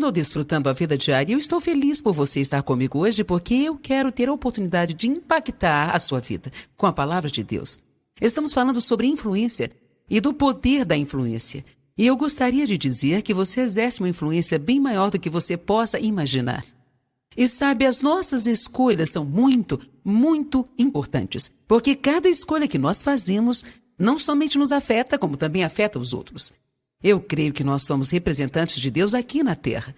estou desfrutando a vida diária e eu estou feliz por você estar comigo hoje porque eu quero ter a oportunidade de impactar a sua vida com a palavra de Deus. Estamos falando sobre influência e do poder da influência. E eu gostaria de dizer que você exerce uma influência bem maior do que você possa imaginar. E sabe, as nossas escolhas são muito, muito importantes, porque cada escolha que nós fazemos não somente nos afeta, como também afeta os outros. Eu creio que nós somos representantes de Deus aqui na Terra.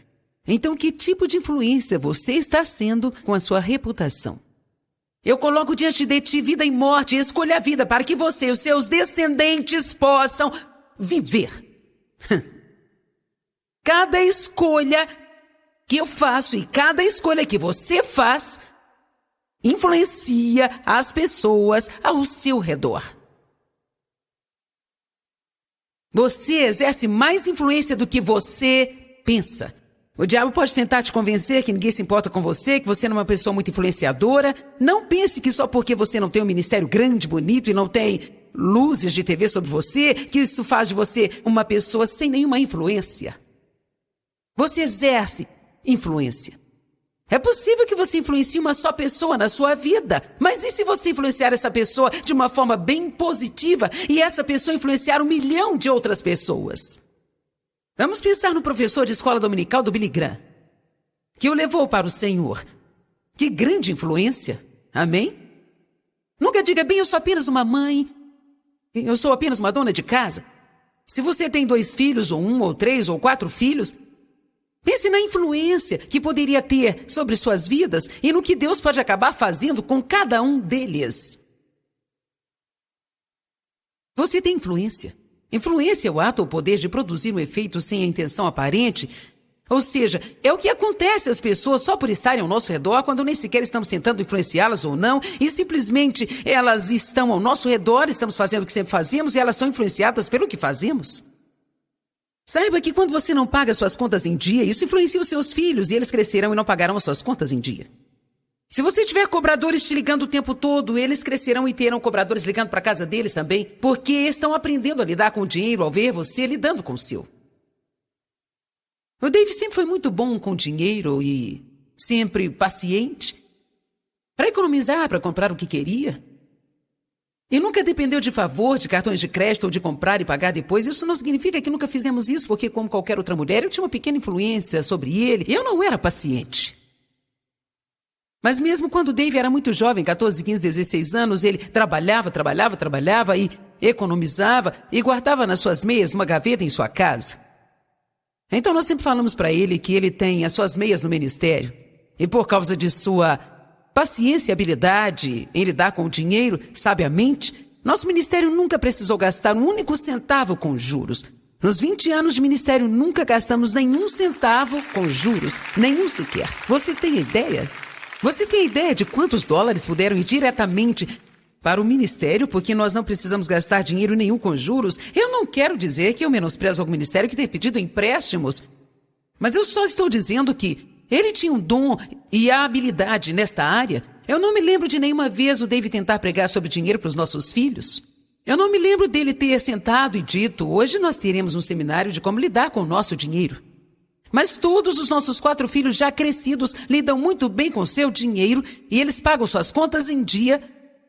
Então, que tipo de influência você está sendo com a sua reputação? Eu coloco diante de ti vida e morte, e escolha a vida para que você e os seus descendentes possam viver. Cada escolha que eu faço e cada escolha que você faz influencia as pessoas ao seu redor. Você exerce mais influência do que você pensa. O diabo pode tentar te convencer que ninguém se importa com você, que você não é uma pessoa muito influenciadora. Não pense que só porque você não tem um ministério grande, bonito e não tem luzes de TV sobre você, que isso faz de você uma pessoa sem nenhuma influência. Você exerce influência. É possível que você influencie uma só pessoa na sua vida, mas e se você influenciar essa pessoa de uma forma bem positiva e essa pessoa influenciar 1 milhão de outras pessoas? Vamos pensar no professor de escola dominical do Billy Graham, que o levou para o Senhor. Que grande influência, amém? Nunca diga, bem, eu sou apenas uma mãe, eu sou apenas uma dona de casa. Se você tem 2 filhos, ou 1, ou 3, ou 4 filhos, pense na influência que poderia ter sobre suas vidas e no que Deus pode acabar fazendo com cada um deles. Você tem influência. Influência é o ato ou poder de produzir um efeito sem a intenção aparente. Ou seja, é o que acontece às pessoas só por estarem ao nosso redor, quando nem sequer estamos tentando influenciá-las ou não, e simplesmente elas estão ao nosso redor, estamos fazendo o que sempre fazemos e elas são influenciadas pelo que fazemos. Saiba que quando você não paga suas contas em dia, isso influencia os seus filhos e eles crescerão e não pagarão as suas contas em dia. Se você tiver cobradores te ligando o tempo todo, eles crescerão e terão cobradores ligando para a casa deles também, porque estão aprendendo a lidar com o dinheiro ao ver você lidando com o seu. O Dave sempre foi muito bom com dinheiro e sempre paciente para economizar, para comprar o que queria. E nunca dependeu de favor, de cartões de crédito ou de comprar e pagar depois. Isso não significa que nunca fizemos isso, porque como qualquer outra mulher, eu tinha uma pequena influência sobre ele e eu não era paciente. Mas mesmo quando o Dave era muito jovem, 14, 15, 16 anos, ele trabalhava e economizava e guardava nas suas meias numa gaveta em sua casa. Então nós sempre falamos para ele que ele tem as suas meias no ministério e por causa de sua paciência e habilidade em lidar com o dinheiro sabiamente, nosso ministério nunca precisou gastar um único centavo com juros. Nos 20 anos de ministério nunca gastamos nenhum centavo com juros, nenhum sequer. Você tem ideia? Você tem ideia de quantos dólares puderam ir diretamente para o ministério porque nós não precisamos gastar dinheiro nenhum com juros? Eu não quero dizer que eu menosprezo algum ministério que tenha pedido empréstimos, mas eu só estou dizendo que ele tinha um dom e a habilidade nesta área. Eu não me lembro de nenhuma vez o Dave tentar pregar sobre dinheiro para os nossos filhos. Eu não me lembro dele ter sentado e dito, hoje nós teremos um seminário de como lidar com o nosso dinheiro. Mas todos os nossos 4 filhos já crescidos lidam muito bem com o seu dinheiro e eles pagam suas contas em dia.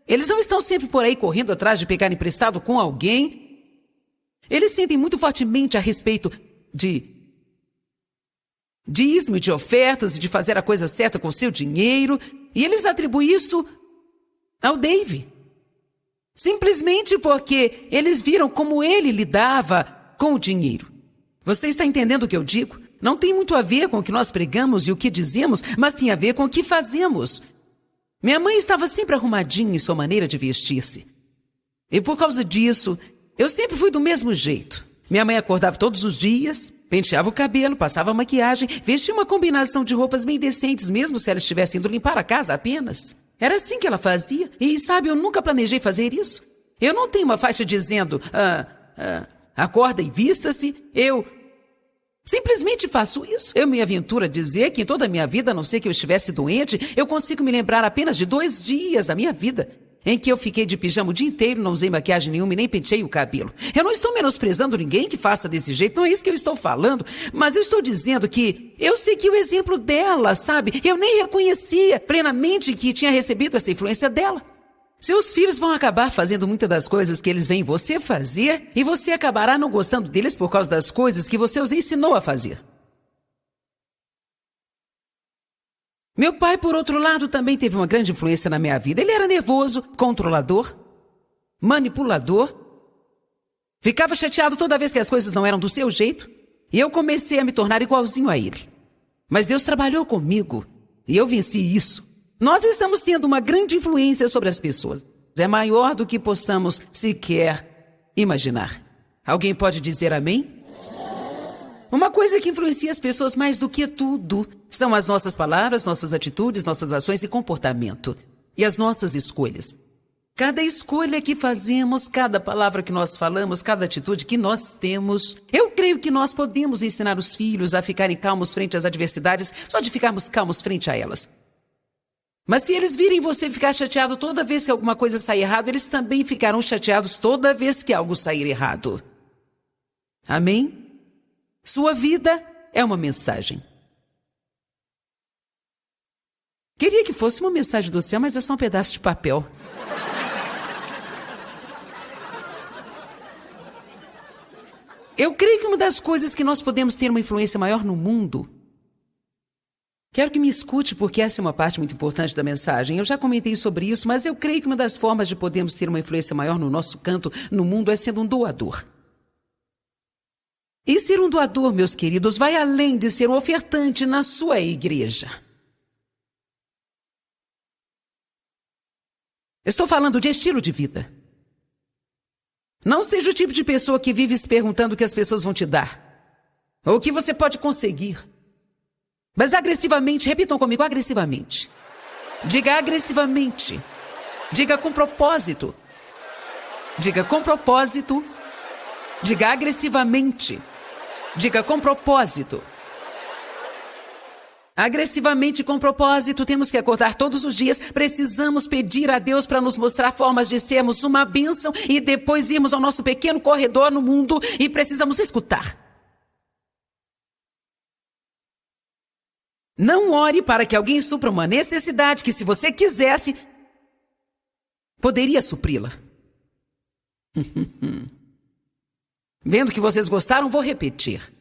Eles não estão sempre por aí correndo atrás de pegar emprestado com alguém. Eles sentem muito fortemente a respeito de dízimo, de ofertas e de fazer a coisa certa com o seu dinheiro. E eles atribuem isso ao Dave. Simplesmente porque eles viram como ele lidava com o dinheiro. Você está entendendo o que eu digo? Não tem muito a ver com o que nós pregamos e o que dizemos, mas tem a ver com o que fazemos. Minha mãe estava sempre arrumadinha em sua maneira de vestir-se. E por causa disso, eu sempre fui do mesmo jeito. Minha mãe acordava todos os dias, penteava o cabelo, passava maquiagem, vestia uma combinação de roupas bem decentes, mesmo se ela estivesse indo limpar a casa apenas. Era assim que ela fazia. E sabe, eu nunca planejei fazer isso. Eu não tenho uma faixa dizendo, acorda e vista-se. Eu simplesmente faço isso. Eu me aventuro a dizer que em toda a minha vida, a não ser que eu estivesse doente, eu consigo me lembrar apenas de 2 dias da minha vida em que eu fiquei de pijama o dia inteiro, não usei maquiagem nenhuma e nem penteei o cabelo. Eu não estou menosprezando ninguém que faça desse jeito, não é isso que eu estou falando, mas eu estou dizendo que eu segui o exemplo dela, sabe? Eu nem reconhecia plenamente que tinha recebido essa influência dela. Seus filhos vão acabar fazendo muitas das coisas que eles veem você fazer e você acabará não gostando deles por causa das coisas que você os ensinou a fazer. Meu pai, por outro lado, também teve uma grande influência na minha vida. Ele era nervoso, controlador, manipulador. Ficava chateado toda vez que as coisas não eram do seu jeito. E eu comecei a me tornar igualzinho a ele. Mas Deus trabalhou comigo e eu venci isso. Nós estamos tendo uma grande influência sobre as pessoas. É maior do que possamos sequer imaginar. Alguém pode dizer amém? Uma coisa que influencia as pessoas mais do que tudo são as nossas palavras, nossas atitudes, nossas ações e comportamento. E as nossas escolhas. Cada escolha que fazemos, cada palavra que nós falamos, cada atitude que nós temos. Eu creio que nós podemos ensinar os filhos a ficarem calmos frente às adversidades, só de ficarmos calmos frente a elas. Mas se eles virem você ficar chateado toda vez que alguma coisa sair errado, eles também ficarão chateados toda vez que algo sair errado. Amém? Sua vida é uma mensagem. Queria que fosse uma mensagem do céu, mas é só um pedaço de papel. Eu creio que uma das coisas que nós podemos ter uma influência maior no mundo... Quero que me escute, porque essa é uma parte muito importante da mensagem. Eu já comentei sobre isso, mas eu creio que uma das formas de podermos ter uma influência maior no nosso canto, no mundo, é sendo um doador. E ser um doador, meus queridos, vai além de ser um ofertante na sua igreja. Estou falando de estilo de vida. Não seja o tipo de pessoa que vive se perguntando o que as pessoas vão te dar, ou o que você pode conseguir. Mas agressivamente, repitam comigo, agressivamente. Diga agressivamente. Diga com propósito. Diga com propósito. Diga agressivamente. Diga com propósito. Agressivamente com propósito, temos que acordar todos os dias. Precisamos pedir a Deus para nos mostrar formas de sermos uma bênção e depois irmos ao nosso pequeno corredor no mundo e precisamos escutar. Não ore para que alguém supra uma necessidade que, se você quisesse, poderia supri-la. Vendo que vocês gostaram, vou repetir.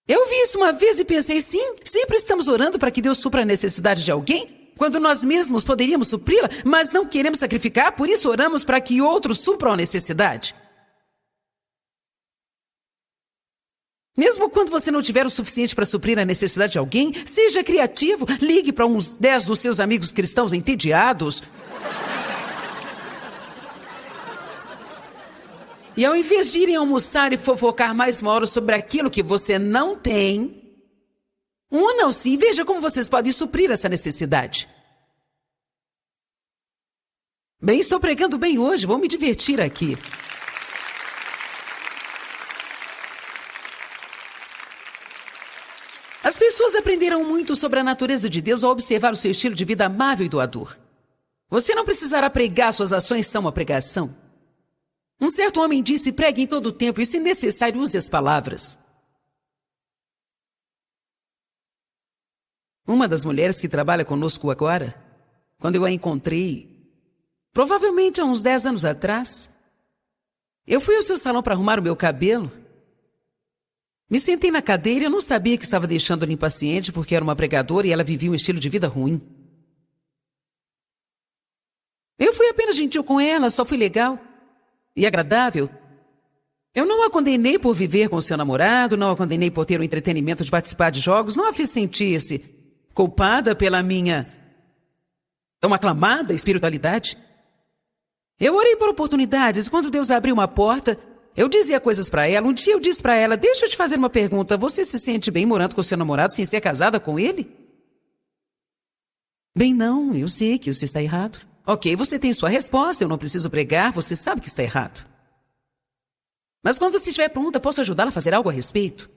Eu vi isso uma vez e pensei, sim, sempre estamos orando para que Deus supra a necessidade de alguém, quando nós mesmos poderíamos supri-la, mas não queremos sacrificar, por isso oramos para que outros supram a necessidade. Mesmo quando você não tiver o suficiente para suprir a necessidade de alguém, seja criativo, ligue para uns 10 dos seus amigos cristãos entediados. E ao invés de irem almoçar e fofocar mais uma hora sobre aquilo que você não tem, unam-se e veja como vocês podem suprir essa necessidade. Bem, estou pregando bem hoje, vou me divertir aqui. As pessoas aprenderam muito sobre a natureza de Deus ao observar o seu estilo de vida amável e doador. Você não precisará pregar, suas ações são uma pregação. Um certo homem disse, pregue em todo o tempo e, se necessário, use as palavras. Uma das mulheres que trabalha conosco agora, quando eu a encontrei, provavelmente há uns 10 anos atrás, eu fui ao seu salão para arrumar o meu cabelo. Me sentei na cadeira e eu não sabia que estava deixando-lhe impaciente porque era uma pregadora e ela vivia um estilo de vida ruim. Eu fui apenas gentil com ela, só fui legal e agradável. Eu não a condenei por viver com seu namorado, não a condenei por ter o entretenimento de participar de jogos, não a fiz sentir-se culpada pela minha tão aclamada espiritualidade. Eu orei por oportunidades e quando Deus abriu uma porta, eu dizia coisas para ela. Um dia eu disse para ela, deixa eu te fazer uma pergunta, você se sente bem morando com seu namorado sem ser casada com ele? Bem, não, eu sei que isso está errado. Ok, você tem sua resposta, eu não preciso pregar, você sabe que está errado. Mas quando você estiver pronta, posso ajudá-la a fazer algo a respeito?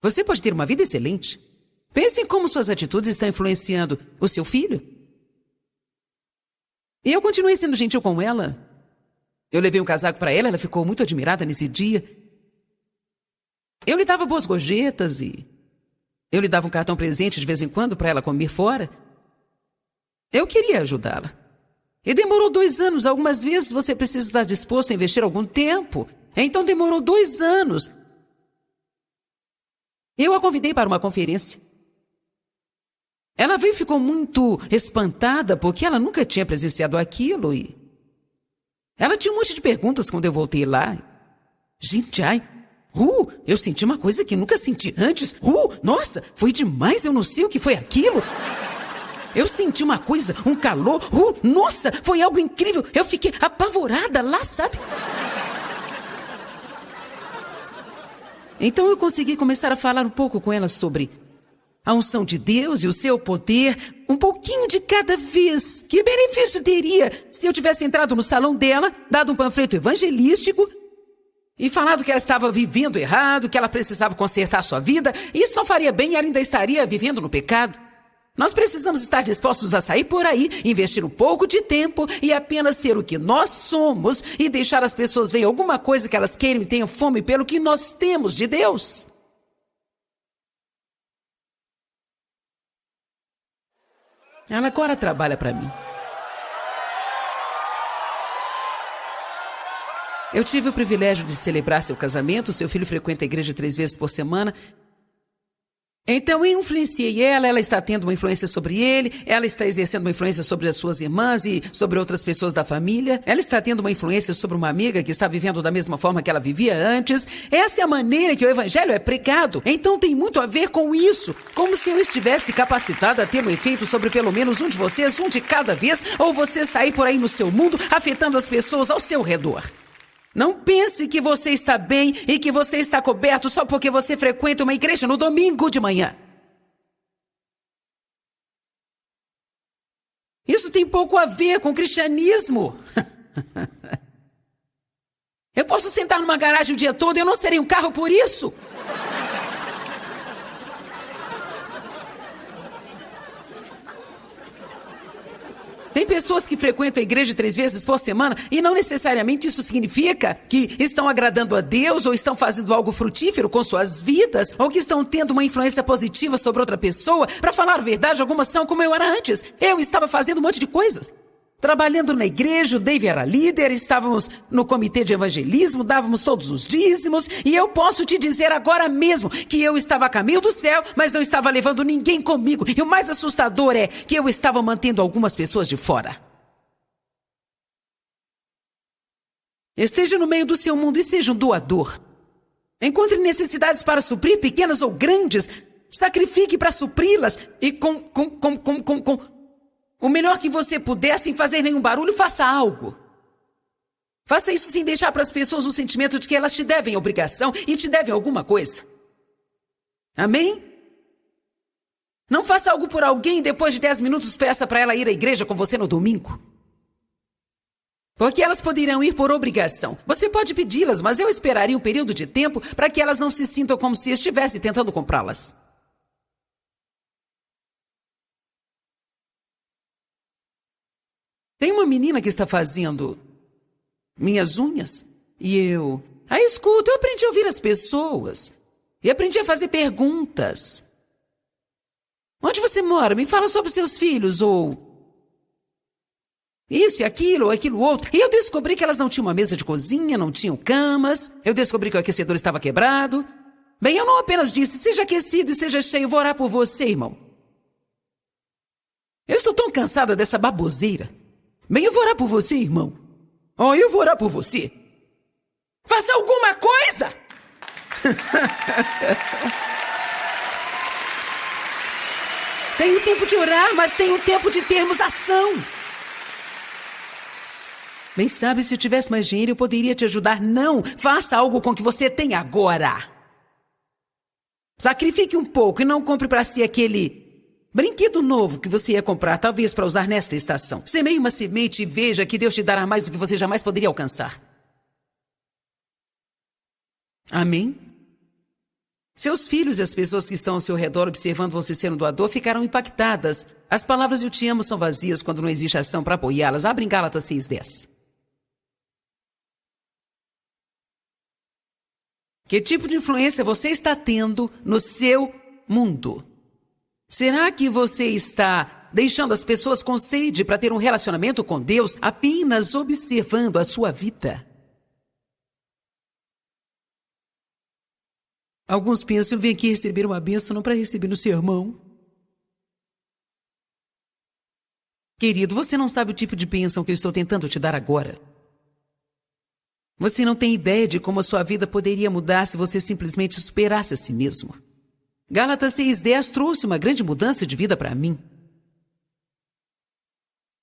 Você pode ter uma vida excelente. Pense em como suas atitudes estão influenciando o seu filho, E eu continuei sendo gentil com ela. Eu levei um casaco para ela, ela ficou muito admirada nesse dia. Eu lhe dava boas gorjetas e eu lhe dava um cartão presente de vez em quando para ela comer fora. Eu queria ajudá-la. E demorou 2 anos. Algumas vezes você precisa estar disposto a investir algum tempo. Então demorou 2 anos. Eu a convidei para uma conferência. Ela veio e ficou muito espantada porque ela nunca tinha presenciado aquilo e ela tinha um monte de perguntas quando eu voltei lá. Gente, eu senti uma coisa que nunca senti antes. Nossa, foi demais, eu não sei o que foi aquilo. Eu senti uma coisa, um calor. Nossa, foi algo incrível. Eu fiquei apavorada lá, sabe? Então eu consegui começar a falar um pouco com ela sobre a unção de Deus e o seu poder, um pouquinho de cada vez. Que benefício teria se eu tivesse entrado no salão dela, dado um panfleto evangelístico e falado que ela estava vivendo errado, que ela precisava consertar sua vida? Isso não faria bem e ela ainda estaria vivendo no pecado. Nós precisamos estar dispostos a sair por aí, investir um pouco de tempo e apenas ser o que nós somos e deixar as pessoas verem alguma coisa que elas queiram e tenham fome pelo que nós temos de Deus. Ela agora trabalha para mim. Eu tive o privilégio de celebrar seu casamento. Seu filho frequenta a igreja 3 vezes por semana. Então eu influenciei ela está tendo uma influência sobre ele, ela está exercendo uma influência sobre as suas irmãs e sobre outras pessoas da família. Ela está tendo uma influência sobre uma amiga que está vivendo da mesma forma que ela vivia antes. Essa é a maneira que o evangelho é pregado. Então tem muito a ver com isso. Como se eu estivesse capacitada a ter um efeito sobre pelo menos um de vocês, um de cada vez, ou você sair por aí no seu mundo afetando as pessoas ao seu redor. Não pense que você está bem e que você está coberto só porque você frequenta uma igreja no domingo de manhã. Isso tem pouco a ver com o cristianismo. Eu posso sentar numa garagem o dia todo e eu não serei um carro por isso. Tem pessoas que frequentam a igreja 3 vezes por semana e não necessariamente isso significa que estão agradando a Deus ou estão fazendo algo frutífero com suas vidas ou que estão tendo uma influência positiva sobre outra pessoa. Para falar a verdade, algumas são como eu era antes. Eu estava fazendo um monte de coisas. Trabalhando na igreja, o Dave era líder, estávamos no comitê de evangelismo, dávamos todos os dízimos, e eu posso te dizer agora mesmo que eu estava a caminho do céu, mas não estava levando ninguém comigo. E o mais assustador é que eu estava mantendo algumas pessoas de fora. Esteja no meio do seu mundo e seja um doador. Encontre necessidades para suprir, pequenas ou grandes. Sacrifique para supri-las e com o melhor que você puder, sem fazer nenhum barulho, faça algo. Faça isso sem deixar para as pessoas o sentimento de que elas te devem obrigação e te devem alguma coisa. Amém? Não faça algo por alguém e depois de 10 minutos peça para ela ir à igreja com você no domingo. Porque elas poderão ir por obrigação. Você pode pedi-las, mas eu esperaria um período de tempo para que elas não se sintam como se estivesse tentando comprá-las. Tem uma menina que está fazendo minhas unhas e eu a escuto. Eu aprendi a ouvir as pessoas e aprendi a fazer perguntas. Onde você mora? Me fala sobre seus filhos, ou isso e aquilo, ou aquilo outro. E eu descobri que elas não tinham uma mesa de cozinha, não tinham camas. Eu descobri que o aquecedor estava quebrado. Bem, eu não apenas disse, seja aquecido e seja cheio, vou orar por você, irmão. Eu estou tão cansada dessa baboseira. Bem, eu vou orar por você, irmão. Eu vou orar por você. Faça alguma coisa! Tem o tempo de orar, mas tem o tempo de termos ação. Bem, sabe, se eu tivesse mais dinheiro, eu poderia te ajudar. Não, faça algo com o que você tem agora. Sacrifique um pouco e não compre para si aquele brinquedo novo que você ia comprar, talvez para usar nesta estação. Semeie uma semente e veja que Deus te dará mais do que você jamais poderia alcançar. Amém? Seus filhos e as pessoas que estão ao seu redor observando você ser um doador ficarão impactadas As palavras eu te amo são vazias quando não existe ação para apoiá-las. Abre em Gálatas 6:10. Que tipo de influência você está tendo no seu mundo? Será que você está deixando as pessoas com sede para ter um relacionamento com Deus apenas observando a sua vida? Alguns pensam, eu vim aqui receber uma bênção não para receber no sermão. Querido, você não sabe o tipo de bênção que eu estou tentando te dar agora. Você não tem ideia de como a sua vida poderia mudar se você simplesmente superasse a si mesmo. Gálatas 6:10 trouxe uma grande mudança de vida para mim.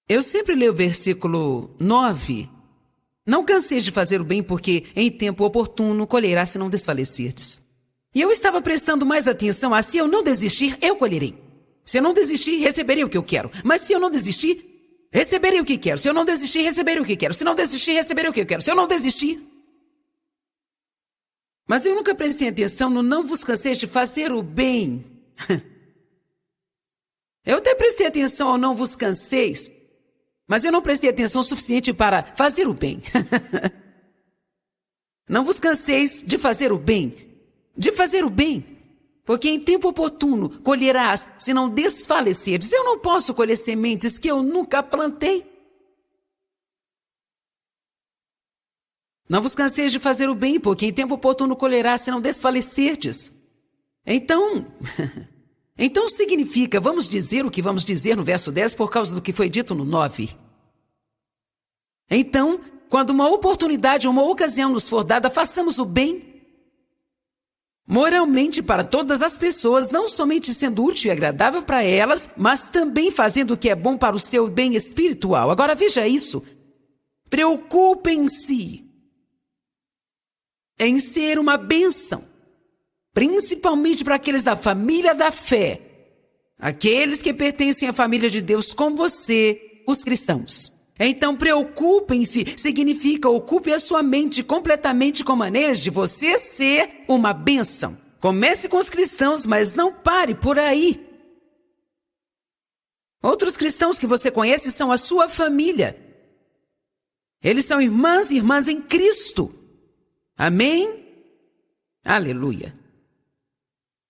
Eu sempre leio o versículo 9. Não canseis de fazer o bem, porque em tempo oportuno colherás se não desfalecerdes. E eu estava prestando mais atenção a se eu não desistir, eu colherei. Se eu não desistir, receberei o que eu quero. Mas se eu não desistir, receberei o que quero. Se eu não desistir, receberei o que quero. Se não desistir, receberei o que eu quero. Se eu não desistir... Mas eu nunca prestei atenção no não vos canseis de fazer o bem. Eu até prestei atenção ao não vos canseis, mas eu não prestei atenção suficiente para fazer o bem. Não vos canseis de fazer o bem. De fazer o bem. Porque em tempo oportuno colherás se não desfaleceres. Eu não posso colher sementes que eu nunca plantei. Não vos canseis de fazer o bem, porque em tempo oportuno colherás se não desfalecerdes. Então significa, vamos dizer o que vamos dizer no verso 10 por causa do que foi dito no 9. Então, quando uma oportunidade, uma ocasião nos for dada, façamos o bem moralmente para todas as pessoas, não somente sendo útil e agradável para elas, mas também fazendo o que é bom para o seu bem espiritual. Agora veja isso. Preocupem-se em ser uma bênção, principalmente para aqueles da família da fé, aqueles que pertencem à família de Deus com você, os cristãos. Então, preocupem-se significa ocupe a sua mente completamente com maneiras de você ser uma bênção. Comece com os cristãos, mas não pare por aí. Outros cristãos que você conhece são a sua família. Eles são irmãs e irmãs em Cristo. Amém? Aleluia.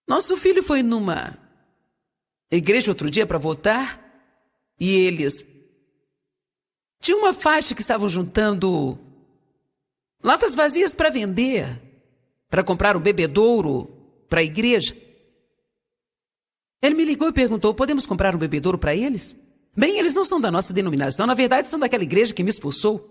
Nosso filho foi numa igreja outro dia para votar e eles tinham uma faixa que estavam juntando latas vazias para vender, para comprar um bebedouro para a igreja. Ele me ligou e perguntou, podemos comprar um bebedouro para eles? Bem, eles não são da nossa denominação, na verdade são daquela igreja que me expulsou.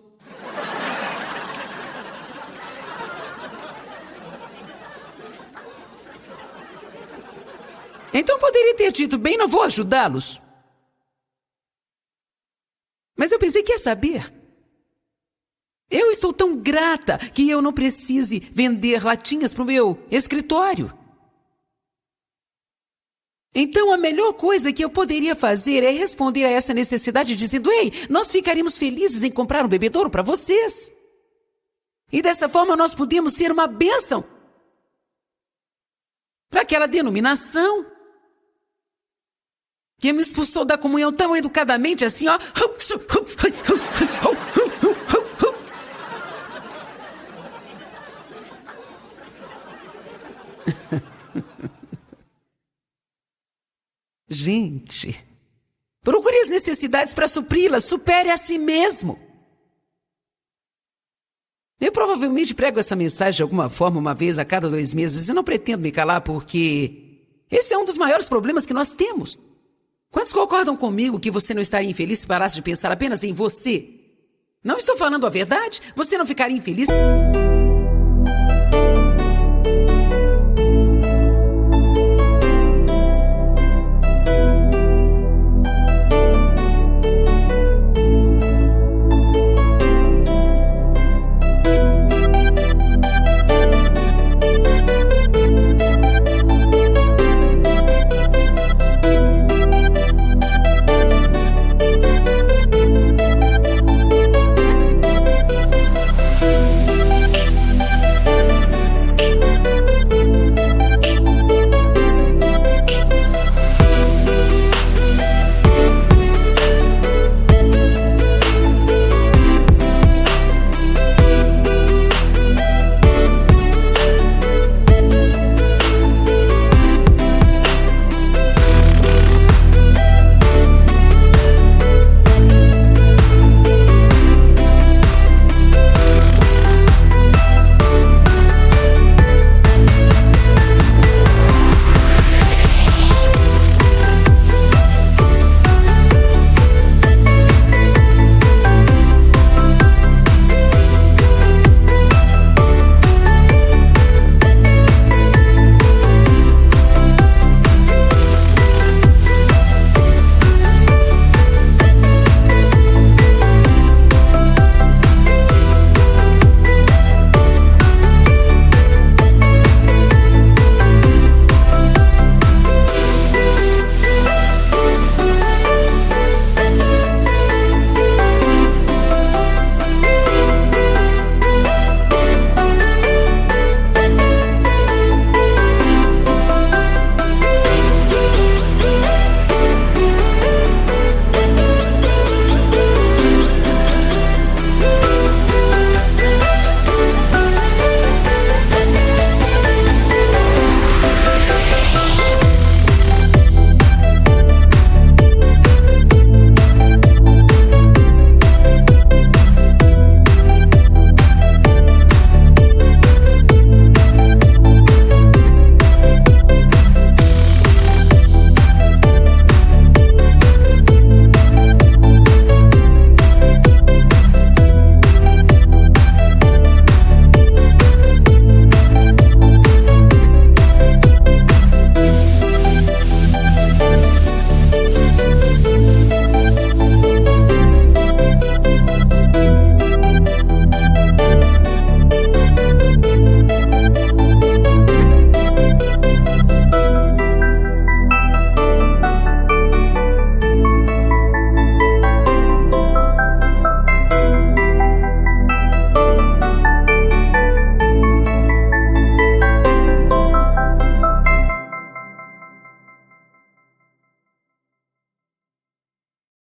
Então poderia ter dito, bem, não vou ajudá-los. Mas eu pensei, quer saber? Eu estou tão grata que eu não precise vender latinhas para o meu escritório. Então a melhor coisa que eu poderia fazer é responder a essa necessidade dizendo, ei, nós ficaríamos felizes em comprar um bebedouro para vocês. E dessa forma nós podíamos ser uma bênção para aquela denominação que me expulsou da comunhão tão educadamente assim, ó. Gente, procure as necessidades para supri-las, supere a si mesmo. Eu provavelmente prego essa mensagem de alguma forma uma vez a cada 2 meses e não pretendo me calar porque esse é um dos maiores problemas que nós temos. Quantos concordam comigo que você não estaria infeliz se parasse de pensar apenas em você? Não estou falando a verdade? Você não ficaria infeliz?